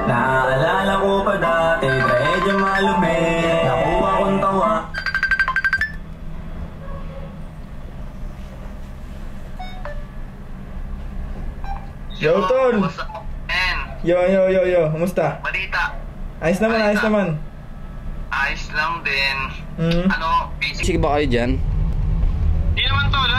Naaalala ko pa dati, medyo malumi, nakuha kong tawa. Yo, Tol! Yo, kumusta? Balita. Ayos naman. Ayos lang din. Busy. Sige ba kayo dyan? Di naman tol,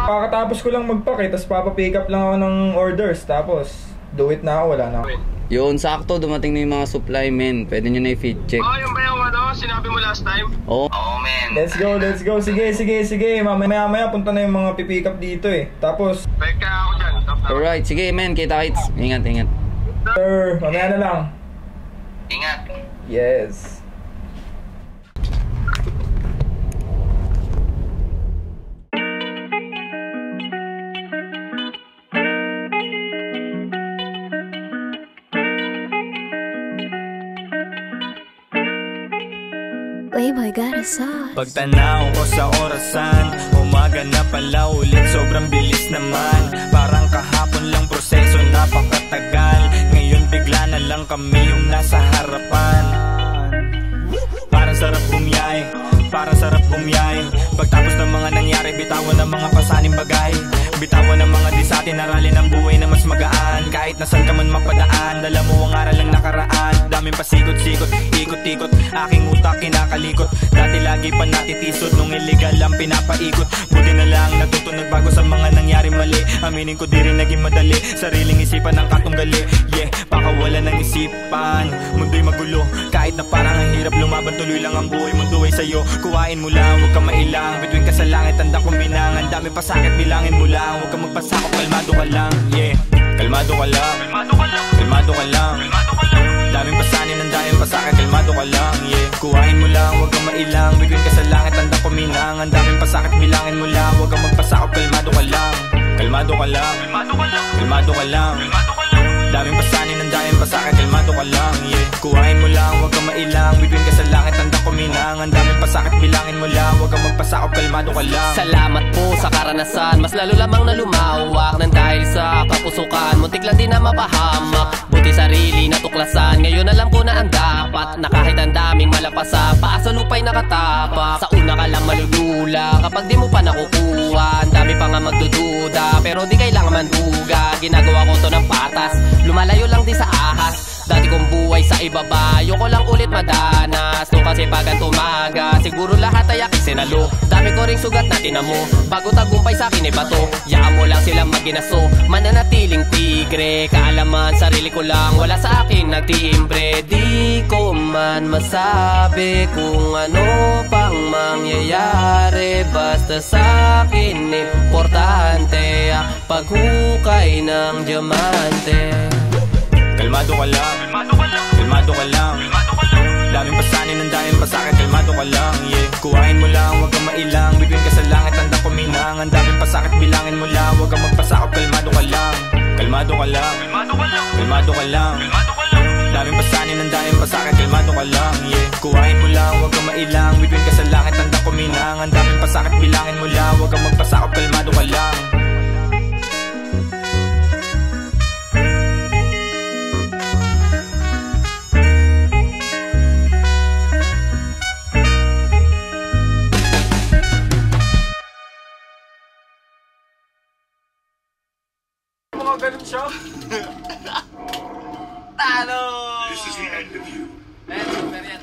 Kakatapos ko lang magpake, tapos papapick up lang ako ng orders, tapos do it na ako, wala na ako. Yun, sakto, dumating na yung mga supply, men. Pwede nyo na i-feed check. yung ba yung sinabi mo last time? Oo. Oo, men. Let's go. Sige. Mamaya punta na yung mga pipick up dito eh. Tapos, Balik ka ako dyan. Alright, sige men, kita-kits. Ingat. sir, mamaya na lang. Ingat. Yes. Playboy got a sauce. Pagtanaw ko sa orasan, umaga na pala ulit, sobrang bilis naman. Parang kahapon lang proseso, napakatagal. Ngayon bigla na lang kami yung nasa harapan. Parang sarap bumiyahe, pagtapos ng mga nangyari, bitawan ng mga pasaning bagay. Bitawan ng mga di sa atin, aralin ang buhay na mas magaan. Kahit nasan ka man mapadaan, dala mo ang aral ng nakaraan. Daming pasikot-sikot, ikot-ikot, aking utak kinakalikot. Dati lagi pa natitisod, nung illegal lang pinapaikot. Buti na lang natuto, nagbago sa mga nangyari mali. Aminin ko di rin naging madali, sariling isipan ng katunggali. Yeah, baka wala ng isipan, mundo'y magulo. Kahit na parang ang hirap lumaban, tuloy lang ang buhay, mundo ay sa'yo. Kuhain mo lang, huwag ka mailang. Bituin ka sa langit, tanda kong binang. Ang dami pa sakit, bilangin mo lang. Huwag kang magpasakop, kalmado ka lang. Yeah, kalmado ka lang. Daming pasanin, ang daming pasakit, kalmado ka lang. Yeah, kuhain mo lang, huwag kang mailang. Bituin ka sa langit, tanda kong binang. Ang daming pasakit, bilangin mo lang. Huwag kang magpasakop, kalmado ka lang. Daming pasanin, ang daming pasakit, kalmado ka lang. Yeah, kuhain mo lang, huwag kang mailang. Bituin ka sa langit, tanda kong binang. Ang daming pasakit, bilangin mo lang. Huwag kang magpasakop, kalmado ka lang. Salamat po sa karanasan, mas lalo lamang na lumawak. Nang dahil sa kapusukan, muntik lang din na mapahamak. Buti sarili natuklasan, ngayon alam ko na ang dapat. Na kahit ang daming malapasa, paa sa lupa'y nakatapak. Sa una ka lang malulula, kapag di mo pa nakukuha. Ang dami pa nga magdududa, pero di kailangan manduga. Ginagawa ko to ng patas, lumalayo lang di sa ahas. Dati kong buhay sa ibaba, ayoko lang ulit madanas. Nung kasi pagan tumaga, siguro lahat ay aking sinalo. Dami ko ring sugat na tinamo, bago tagumpay sa akin ay bato. Yaan mo lang silang maginaso, mananatiling tigre. Kaalaman, sarili ko lang, wala sa akin nagtimbre. Di ko man masabi kung ano pang mangyayari, basta sa akin importante paghukay ng diamante. Kalmado ka lang. Daming pasanin, ang daming pasakit, kalmado ka lang. Yeah, kuhain mo lang, huwag kang mailang. Bituin ka sa langit, tanda ko minang. Ang daming pasakit, bilangin mo lang. Huwag kang magpasakop, kalmado ka lang. Daming pasanin, ang daming pasakit, kalmado ka lang. Yeah, kuhain mo lang, huwag kang mailang. Bituin ka sa langit, tanda ko minang. Ang daming pasakit, bilangin mo lang. Huwag kang magpasakop, kalmado ka lang. Ganun siya. Talo! This is the end of you. Super yan.